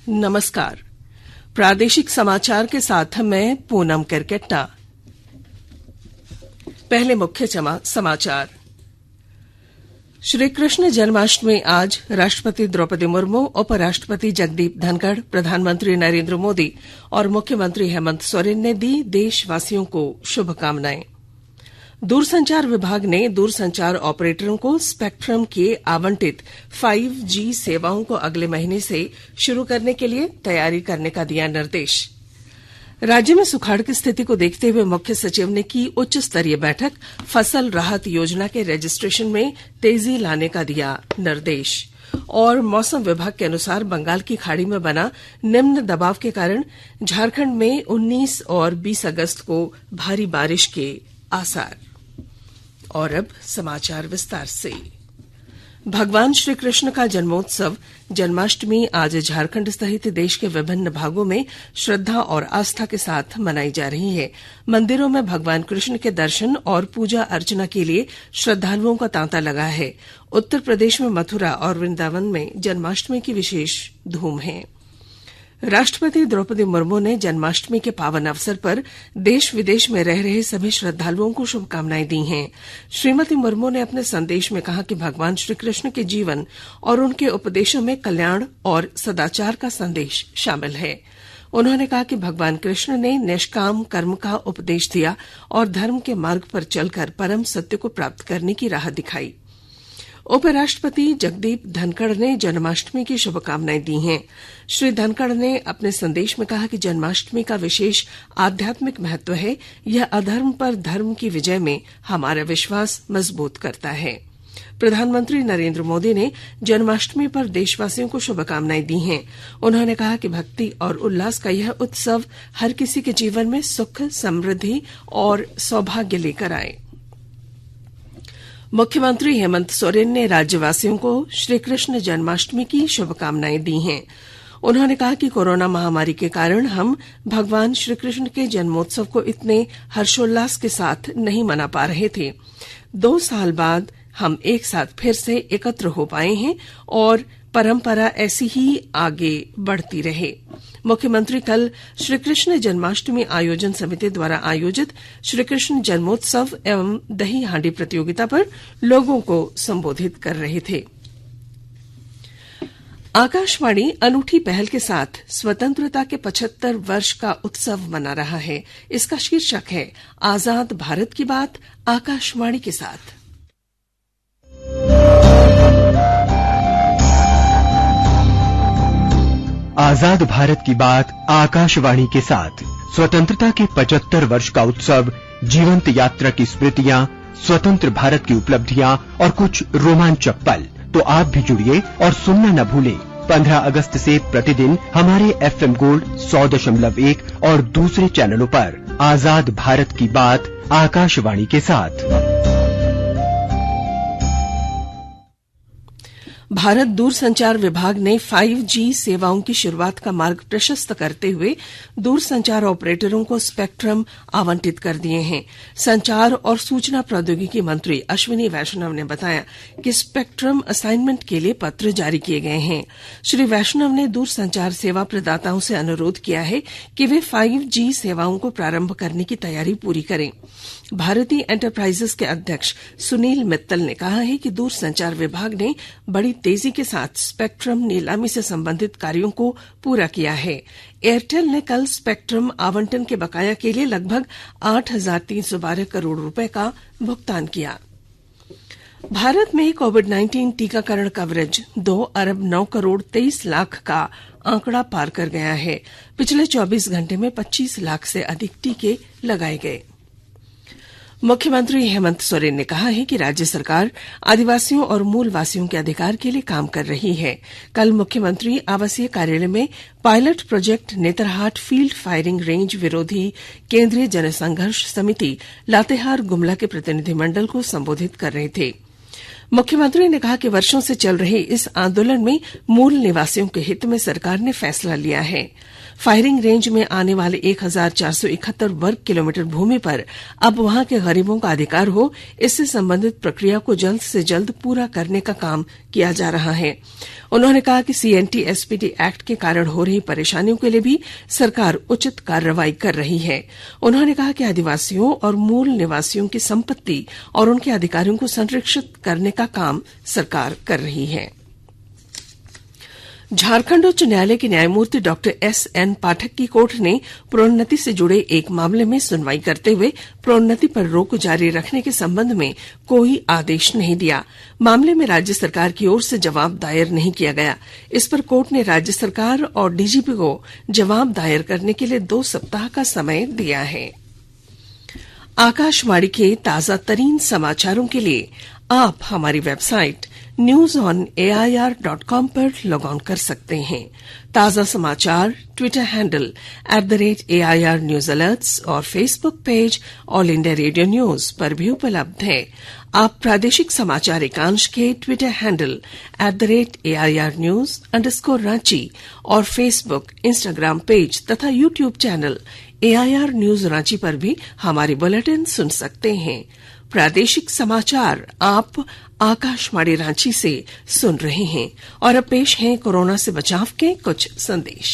नमस्कार। प्रादेशिक समाचार के साथ मैं पूनम करकेट्टा। पहले मुख्य समाचार। श्री कृष्ण जन्माष्टमी आज राष्ट्रपति द्रौपदी मुर्मू, उपराष्ट्रपति जगदीप धनखड़, प्रधानमंत्री नरेंद्र मोदी और मुख्यमंत्री हेमंत सोरेन ने दी देशवासियों को शुभकामनाएं। दूरसंचार विभाग ने दूरसंचार ऑपरेटरों को स्पेक्ट्रम के आवंटित 5G सेवाओं को अगले महीने से शुरू करने के लिए तैयारी करने का दिया निर्देश। राज्य में सुखाड़ की स्थिति को देखते हुए मुख्य सचिव ने की उच्च स्तरीय बैठक, फसल राहत योजना के रजिस्ट्रेशन में तेजी लाने का दिया निर्देश। और मौसम विभाग के अनुसार बंगाल की खाड़ी में बना निम्न दबाव के कारण झारखंड में 19 और 20 अगस्त को भारी बारिश के आसार। और अब समाचार विस्तार से। भगवान श्री कृष्ण का जन्मोत्सव जन्माष्टमी आज झारखंड सहित देश के विभिन्न भागों में श्रद्धा और आस्था के साथ मनाई जा रही है। मंदिरों में भगवान कृष्ण के दर्शन और पूजा अर्चना के लिए श्रद्धालुओं का तांता लगा है। उत्तर प्रदेश में मथुरा और वृंदावन में जन्माष्टमी की विशेष धूम है। राष्ट्रपति द्रौपदी मुर्मू ने जन्माष्टमी के पावन अवसर पर देश विदेश में रह रहे सभी श्रद्धालुओं को शुभकामनाएं दी हैं। श्रीमती मुर्मू ने अपने संदेश में कहा कि भगवान श्री कृष्ण के जीवन और उनके उपदेशों में कल्याण और सदाचार का संदेश शामिल है। उन्होंने कहा कि भगवान कृष्ण ने निष्काम कर्म का उपदेश दिया और धर्म के मार्ग पर चलकर परम सत्य को प्राप्त करने की राह दिखाई। उपराष्ट्रपति जगदीप धनखड़ ने जन्माष्टमी की शुभकामनाएं दी हैं। श्री धनखड़ ने अपने संदेश में कहा कि जन्माष्टमी का विशेष आध्यात्मिक महत्व है। यह अधर्म पर धर्म की विजय में हमारा विश्वास मजबूत करता है। प्रधानमंत्री नरेंद्र मोदी ने जन्माष्टमी पर देशवासियों को शुभकामनाएं दी हैं। उन्होंने कहा कि भक्ति और उल्लास का यह उत्सव हर किसी के जीवन में सुख, समृद्धि और सौभाग्य लेकर आए। मुख्यमंत्री हेमंत सोरेन ने राज्यवासियों को श्रीकृष्ण जन्माष्टमी की शुभकामनाएं दी हैं। उन्होंने कहा कि कोरोना महामारी के कारण हम भगवान श्रीकृष्ण के जन्मोत्सव को इतने हर्षोल्लास के साथ नहीं मना पा रहे थे। 2 साल बाद हम एक साथ फिर से एकत्र हो पाए हैं और परंपरा ऐसी ही आगे बढ़ती रहे। मुख्यमंत्री कल श्रीकृष्ण जन्माष्टमी आयोजन समिति द्वारा आयोजित श्रीकृष्ण जन्मोत्सव एवं दही हांडी प्रतियोगिता पर लोगों को संबोधित कर रहे थे। आकाशवाणी अनूठी पहल के साथ स्वतंत्रता के 75 वर्ष का उत्सव मना रहा है। इसका शीर्षक है आजाद भारत की बात आकाशवाणी के साथ। आजाद भारत की बात आकाशवाणी के साथ। स्वतंत्रता के 75 वर्ष का उत्सव, जीवंत यात्रा की स्मृतियां, स्वतंत्र भारत की उपलब्धियां और कुछ रोमांचक पल। तो आप भी जुड़िए और सुनना न भूलें। 15 अगस्त से प्रतिदिन हमारे FM गोल्ड 100.1 और दूसरे चैनलों पर आजाद भारत की बात आकाशवाणी के साथ। भारत दूरसंचार विभाग ने 5G सेवाओं की शुरुआत का मार्ग प्रशस्त करते हुए दूरसंचार ऑपरेटरों को स्पेक्ट्रम आवंटित कर दिए हैं। संचार और सूचना प्रौद्योगिकी मंत्री अश्विनी वैष्णव ने बताया कि स्पेक्ट्रम असाइनमेंट के लिए पत्र जारी किए गए हैं। श्री वैष्णव ने दूरसंचार सेवा प्रदाताओं से अनुरोध किया है कि वे 5G सेवाओं को प्रारंभ करने की तैयारी पूरी करें। भारतीय एंटरप्राइजेस के अध्यक्ष सुनील मित्तल ने कहा है कि दूरसंचार विभाग ने बड़ी तेजी के साथ स्पेक्ट्रम नीलामी से संबंधित कार्यों को पूरा किया है। एयरटेल ने कल स्पेक्ट्रम आवंटन के बकाया के लिए लगभग 8,312 करोड़ रुपए का भुगतान किया। भारत में कोविड-19 टीकाकरण कवरेज 2 अरब 9 करोड़ 23 लाख का आंकड़ा पार कर गया है। पिछले 24 घंटे में 25 लाख से अधिक टीके लगाए गए। मुख्यमंत्री हेमंत सोरेन ने कहा है कि राज्य सरकार आदिवासियों और मूलवासियों के अधिकार के लिए काम कर रही है। कल मुख्यमंत्री आवासीय कार्यालय में pilot project Netarhat field firing range विरोधी केंद्रीय जनसंघर्ष समिति लातेहार गुमला के प्रतिनिधिमंडल को संबोधित कर रहे थे। मुख्यमंत्री ने कहा कि वर्षों से चल रहे इस आंदोलन में मूल निवासियों के हित में सरकार ने फैसला लिया है। फायरिंग रेंज में आने वाले 1471 वर्ग किलोमीटर भूमि पर अब वहां के गरीबों का अधिकार हो, इससे संबंधित प्रक्रिया को जल्द से जल्द पूरा करने का काम किया जा रहा है। उन्होंने कहा कि सीएनटी एसपीटी एक्ट के कारण हो रही परेशानियों के लिए भी सरकार उचित कार्रवाई कर रही है। उन्होंने कहा कि आदिवासियों और मूल निवासियों की संपत्ति और उनके अधिकारों को संरक्षित करने का काम सरकार कर रही है। झारखंड उच्च न्यायालय के न्यायमूर्ति डॉक्टर एसएन पाठक की कोर्ट ने प्रोन्नति से जुड़े एक मामले में सुनवाई करते हुए प्रोन्नति पर रोक जारी रखने के संबंध में कोई आदेश नहीं दिया। मामले में राज्य सरकार की ओर से जवाब दायर नहीं किया गया। इस पर कोर्ट ने राज्य सरकार और डीजीपी को जवाब दायर करने के लिए 2 सप्ताह का समय दिया है। आकाशवाणी के ताजा तरीन समाचारों के लिए आप हमारी वेबसाइट newsonair.com पर लॉग ऑन कर सकते हैं। ताजा समाचार Twitter handle @AIR News Alerts और Facebook page all India radio news पर भी उपलब्ध है। आप प्रादेशिक समाचार एकांश के ट्विटर हैंडल @AIR News_Ranchi और फेसबुक, इंस्टाग्राम पेज तथा YouTube channel AIR News Ranchi पर भी हमारे बुलेटिन सुन सकते हैं। प्रादेशिक समाचार आप आकाशवाणी रांची से सुन रहे हैं और अब पेश हैं कोरोना से बचाव के कुछ संदेश।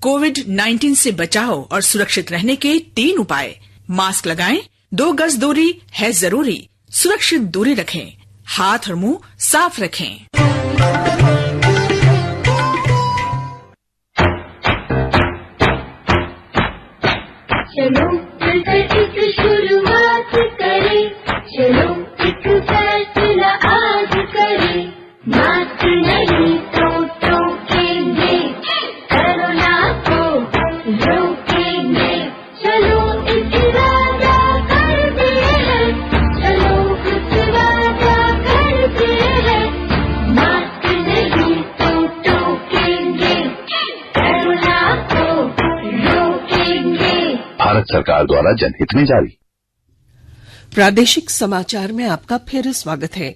कोविड-19 से बचाव और सुरक्षित रहने के 3 उपाय। मास्क लगाएं, 2 गज दूरी है जरूरी, सुरक्षित दूरी रखें, हाथ और मुंह साफ रखें। चलो मिलकर एक शुरुआत करें, चलो एक फैसला आज करें। मास्क नहीं तो टोकेंगे, कोरोना को रोकेंगे। चलो एक वादा करते हैं, चलो कुछ वादा करते हैं। मास्क नहीं तो टोकेंगे, कोरोना को रोकेंगे। भारत सरकार द्वारा जनहित में जारी। प्रादेशिक समाचार में आपका फिर स्वागत है।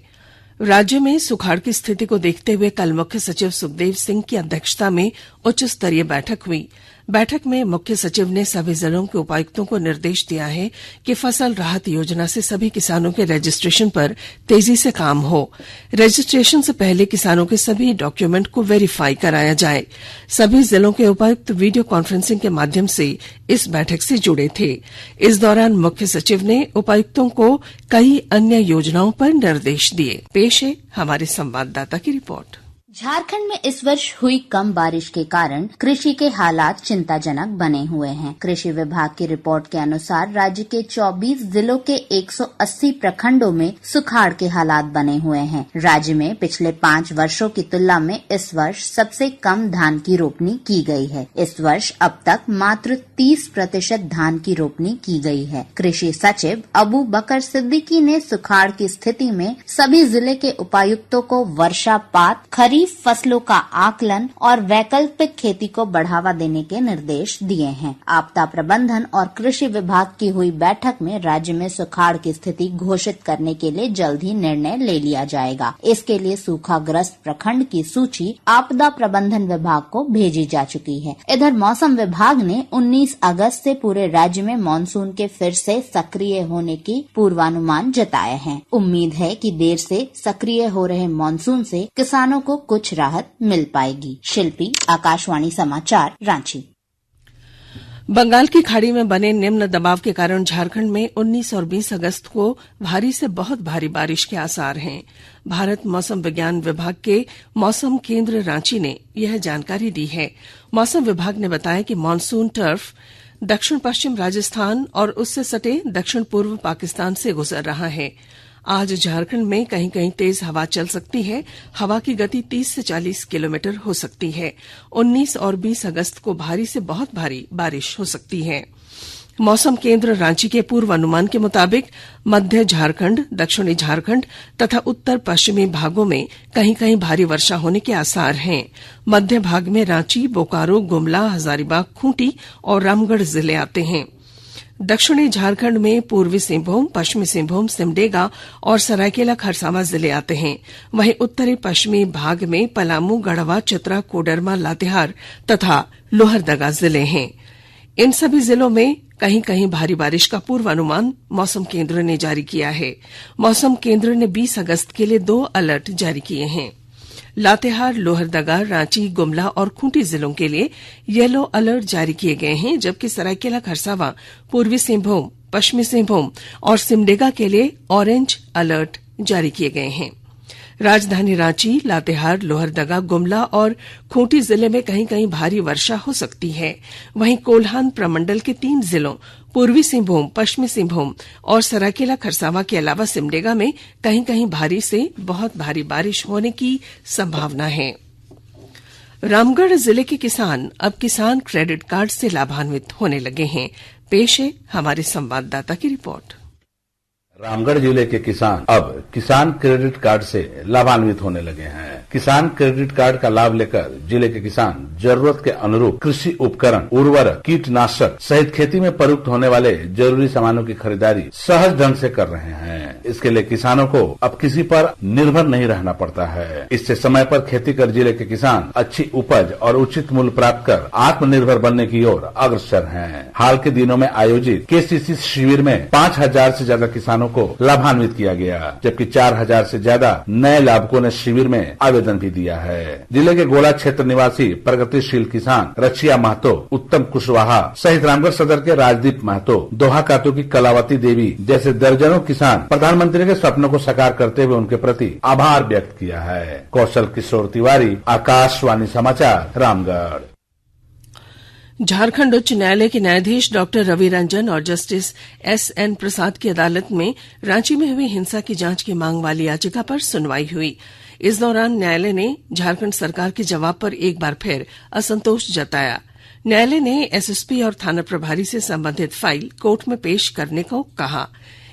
राज्य में सुखाड़ की स्थिति को देखते हुए कल मुख्य सचिव सुखदेव सिंह की अध्यक्षता में उच्च स्तरीय बैठक हुई। बैठक में मुख्य सचिव ने सभी जिलों के उपायुक्तों को निर्देश दिया है कि फसल राहत योजना से सभी किसानों के रजिस्ट्रेशन पर तेजी से काम हो। रजिस्ट्रेशन से पहले किसानों के सभी डॉक्यूमेंट को वेरीफाई कराया जाए। सभी जिलों के उपायुक्त वीडियो कॉन्फ्रेंसिंग के माध्यम से इस बैठक से जुड़े थे। इस दौरान मुख्य सचिव ने उपायुक्तों को कई अन्य योजनाओं पर निर्देश दिए। पेश है हमारे संवाददाता की रिपोर्ट। झारखंड में इस वर्ष हुई कम बारिश के कारण कृषि के हालात चिंताजनक बने हुए हैं। कृषि विभाग की रिपोर्ट के अनुसार राज्य के 24 जिलों के 180 प्रखंडों में सुखाड़ के हालात बने हुए हैं। राज्य में पिछले 5 वर्षों की तुलना में इस वर्ष सबसे कम धान की रोपनी की गई है। इस वर्ष अब तक मात्र 30% धान की रोपनी की गई है। कृषि सचिव अबू बकर सिद्दीकी ने सुखाड़ की स्थिति में सभी जिले के उपायुक्तों को वर्षापात, खरीफ फसलों का आकलन और वैकल्पिक खेती को बढ़ावा देने के निर्देश दिए हैं। आपदा प्रबंधन और कृषि विभाग की हुई बैठक में राज्य में सुखाड़ की स्थिति घोषित करने के लिए जल्द ही निर्णय ले लिया जाएगा। इसके लिए सूखाग्रस्त प्रखंड की सूची आपदा प्रबंधन विभाग को भेजी जा चुकी है। इधर मौसम विभाग ने 19 अगस्त से पूरे राज्य में मानसून के फिर से सक्रिय होने की पूर्वानुमान जताए हैं। उम्मीद है कि देर से सक्रिय हो रहे मानसून से किसानों को कुछ राहत मिल पाएगी। शिल्पी, आकाशवाणी समाचार, रांची। बंगाल की खाड़ी में बने निम्न दबाव के कारण झारखंड में 19 और 20 अगस्त को भारी से बहुत भारी बारिश के आसार हैं। भारत मौसम विज्ञान विभाग के मौसम केंद्र रांची ने यह जानकारी दी है। मौसम विभाग ने बताया कि मानसून टर्फ दक्षिण पश्चिम राजस्थान और उससे सटे दक्षिण पूर्व पाकिस्तान से गुजर रहा है। आज झारखंड में कहीं कहीं तेज हवा चल सकती है। हवा की गति 30 से 40 किलोमीटर हो सकती है। 19 और 20 अगस्त को भारी से बहुत भारी बारिश हो सकती है। मौसम केंद्र रांची के पूर्वानुमान के मुताबिक मध्य झारखंड, दक्षिणी झारखंड तथा उत्तर पश्चिमी भागों में कहीं कहीं भारी वर्षा होने के आसार हैं। मध्य भाग में रांची, बोकारो, गुमला, हजारीबाग, खूंटी और रामगढ़ जिले आते हैं। दक्षिणी झारखंड में पूर्वी सिंहभूम, पश्चिमी सिंहभूम, सिमडेगा और सरायकेला खरसावां जिले आते हैं। वहीं उत्तरी पश्चिमी भाग में पलामू, गढ़वा, चतरा, कोडरमा, लातेहार तथा लोहरदगा जिले हैं। इन सभी जिलों में कहीं कहीं भारी बारिश का पूर्वानुमान मौसम केंद्र ने जारी किया है। मौसम केंद्र ने 20 अगस्त के लिए 2 अलर्ट जारी किए हैं। लातेहार, लोहरदगा, रांची, गुमला और खूंटी जिलों के लिए येलो अलर्ट जारी किए गए हैं, जबकि सरायकेला खरसावां, पूर्वी सिंहभूम, पश्चिमी सिंहभूम और सिमडेगा के लिए ऑरेंज अलर्ट जारी किए गए हैं। राजधानी रांची, लातेहार, लोहरदगा, गुमला और खूंटी जिले में कहीं कहीं भारी वर्षा हो सकती है। वहीं कोल्हान प्रमंडल के 3 जिलों पूर्वी सिंहभूम, पश्चिमी सिंहभूम और सरायकेला खरसावां के अलावा सिमडेगा में कहीं कहीं भारी से बहुत भारी बारिश होने की संभावना है। रामगढ़ जिले के किसान अब किसान क्रेडिट कार्ड से लाभान्वित होने लगे हैं। पेश है हमारे संवाददाता की रिपोर्ट। रामगढ़ जिले के किसान अब किसान क्रेडिट कार्ड से लाभान्वित होने लगे हैं। किसान क्रेडिट कार्ड का लाभ लेकर जिले के किसान जरूरत के अनुरूप कृषि उपकरण, उर्वरक, कीटनाशक सहित खेती में प्रयुक्त होने वाले जरूरी सामानों की खरीदारी सहज ढंग से कर रहे हैं। इसके लिए किसानों को अब किसी पर निर्भर नहीं रहना पड़ता है। इससे समय पर खेती कर जिले के किसान अच्छी उपज और उचित मूल्य प्राप्त कर आत्मनिर्भर बनने की ओर अग्रसर हैं। हाल के दिनों में आयोजित केसीसी शिविर में 5000 से ज्यादा किसानों को लाभान्वित किया गया, जबकि 4000 से ज्यादा नए लाभुकों ने शिविर में आवेदन भी दिया है। जिले के गोला क्षेत्र निवासी प्रगतिशील किसान रचिया महतो, उत्तम कुशवाहा सहित रामगढ़ सदर के राजदीप महतो, दोहा कातू की कलावती देवी जैसे दर्जनों किसान प्रधानमंत्री के सपनों को साकार करते हुए उनके प्रति आभार व्यक्त किया है। कौशल किशोर तिवारी, आकाशवाणी समाचार, रामगढ़। झारखंड उच्च न्यायालय के न्यायाधीश डॉक्टर रवि रंजन और जस्टिस एसएन प्रसाद की अदालत में रांची में हुई हिंसा की जांच की मांग वाली याचिका पर सुनवाई हुई। इस दौरान न्यायालय ने झारखंड सरकार के जवाब पर एक बार फिर असंतोष जताया। न्यायालय ने एसएसपी और थाना प्रभारी से संबंधित फाइल कोर्ट में पेश करने को कहा।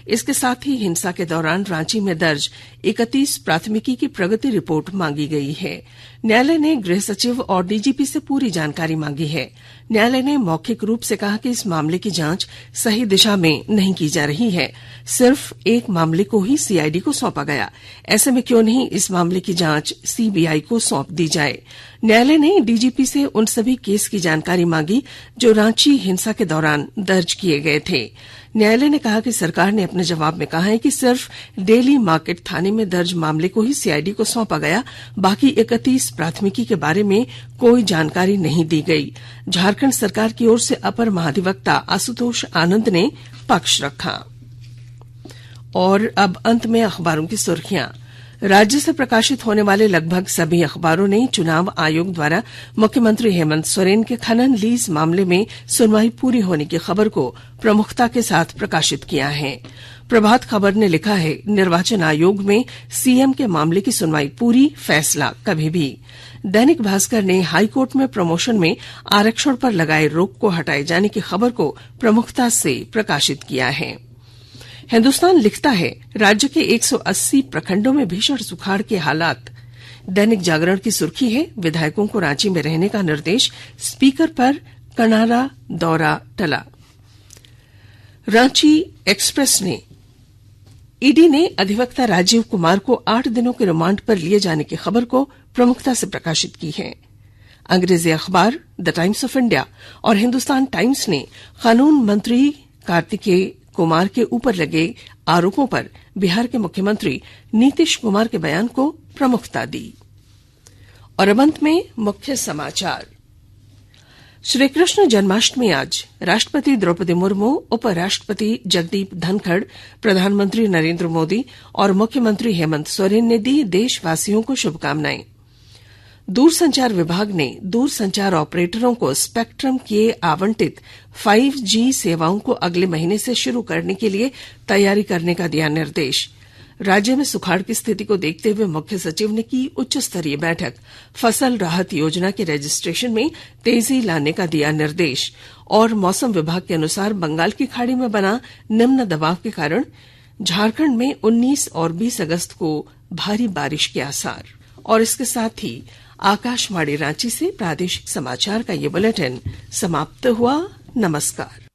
इसके साथ ही हिंसा के दौरान रांची में दर्ज 31 प्राथमिकी की प्रगति रिपोर्ट मांगी गई है। न्यायालय ने गृह सचिव और डीजीपी से पूरी जानकारी मांगी है। न्यायालय ने मौखिक रूप से कहा कि इस मामले की जांच सही दिशा में नहीं की जा रही है। सिर्फ एक मामले को ही सीआईडी को सौंपा गया। ऐसे में क्यों नहीं इस मामले की जांच सीबीआई को सौंप दी जाए। न्यायालय ने डीजीपी से उन सभी केस की जानकारी मांगी जो रांची हिंसा के दौरान दर्ज किए गए थे। न्यायालय ने कहा कि सरकार ने अपने जवाब में कहा है कि सिर्फ डेली मार्केट थाने में दर्ज मामले को ही सीआईडी को सौंपा गया, बाकी 31 प्राथमिकी के बारे में कोई जानकारी नहीं दी गई। झारखंड सरकार की ओर से अपर महाधिवक्ता आशुतोष आनंद ने पक्ष रखा। और अब अंत में अखबारों की सुर्खियां। राज्य से प्रकाशित होने वाले लगभग सभी अखबारों ने चुनाव आयोग द्वारा मुख्यमंत्री हेमंत सोरेन के खनन लीज मामले में सुनवाई पूरी होने की खबर को प्रमुखता के साथ प्रकाशित किया है। प्रभात खबर ने लिखा है, निर्वाचन आयोग में सीएम के मामले की सुनवाई पूरी, फैसला कभी भी। दैनिक भास्कर ने हाईकोर्ट में प्रमोशन में आरक्षण पर लगाए रोक को हटाए जाने की खबर को प्रमुखता से प्रकाशित किया है। हिन्दुस्तान लिखता है, राज्य के 180 प्रखंडों में भीषण सुखाड़ के हालात। दैनिक जागरण की सुर्खी है, विधायकों को रांची में रहने का निर्देश, स्पीकर पर कनारा दौरा टला। रांची एक्सप्रेस ने ईडी ने अधिवक्ता राजीव कुमार को 8 दिनों के रिमांड पर लिए जाने की खबर को प्रमुखता से प्रकाशित की है। अंग्रेजी अखबार द टाइम्स ऑफ इंडिया और हिन्दुस्तान टाइम्स ने कानून मंत्री कार्तिकेय कुमार के ऊपर लगे आरोपों पर बिहार के मुख्यमंत्री नीतीश कुमार के बयान को प्रमुखता दी। और अब अंत में मुख्य समाचार। श्रीकृष्ण जन्माष्टमी आज राष्ट्रपति द्रौपदी मुर्मू, उपराष्ट्रपति जगदीप धनखड़, प्रधानमंत्री नरेंद्र मोदी और मुख्यमंत्री हेमंत सोरेन ने दी देशवासियों को शुभकामनाएं। दूरसंचार विभाग ने दूरसंचार ऑपरेटरों को स्पेक्ट्रम के आवंटित 5G सेवाओं को अगले महीने से शुरू करने के लिए तैयारी करने का दिया निर्देश। राज्य में सुखाड़ की स्थिति को देखते हुए मुख्य सचिव ने की उच्च स्तरीय बैठक। फसल राहत योजना के रजिस्ट्रेशन में तेजी लाने का दिया निर्देश। और मौसम विभाग के अनुसार बंगाल की खाड़ी में बना निम्न दबाव के कारण झारखंड में 19 और 20 अगस्त को भारी बारिश के आसार। और इसके साथ ही आकाशवाणी रांची से प्रादेशिक समाचार का ये बुलेटिन समाप्त हुआ। नमस्कार।